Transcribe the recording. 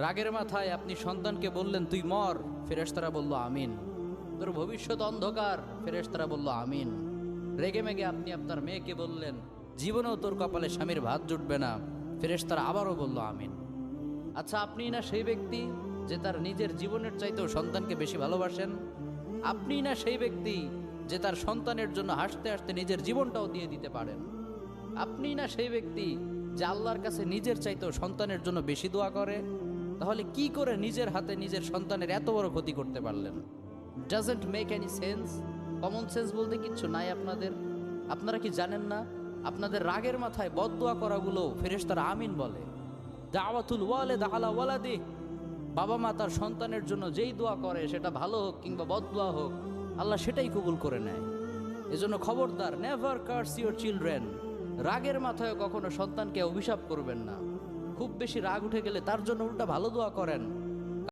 রাগের মাথায় আপনি সন্তানকে বললেন তুই মর, ফেরেশতারা বলল আমিন। তোর ভবিষ্যৎ অন্ধকার, ফেরেশতারা বলল আমিন। রেগে মেগে আপনি আপনার মেয়েকে বললেন জীবনেও তোর কপালে স্বামীর ভাত জুটবে না, ফেরেশতারা আবারও বলল আমিন। আচ্ছা, আপনি না সেই ব্যক্তি যে তার নিজের জীবনের চাইতেও সন্তানকে বেশি ভালোবাসেন? আপনি না সেই ব্যক্তি যে তার সন্তানের জন্য হাসতে হাসতে নিজের জীবনটাও দিয়ে দিতে পারেন? আপনি না সেই ব্যক্তি যে আল্লাহর কাছে নিজের চাইতেও সন্তানের জন্য বেশি দোয়া করে? তাহলে কি করে নিজের হাতে নিজের সন্তানের এত বড় ক্ষতি করতে পারলেন? Doesn't make any sense. Common sense বলতে কিচ্ছু নাই আপনাদের? আপনারা কি জানেন না আপনাদের রাগের মাথায় বদদোয়া করাগুলো ফেরেশতারা আমিন বলে? দাওয়াতুল ওয়ালিদ আলা ওয়ালাদি, বাবা মা তার সন্তানের জন্য যেই দোয়া করে সেটা ভালো হোক কিংবা বদদোয়া হোক, আল্লাহ সেটাই কবুল করে নেয়। এজন্য খবরদার, নেভার কার্স ইউর চিলড্রেন। রাগের মাথায় কখনো সন্তানকে অভিশাপ করবেন না। খুব বেশি রাগ উঠে গেলে তার জন্য উল্টা ভালো দোয়া করেন।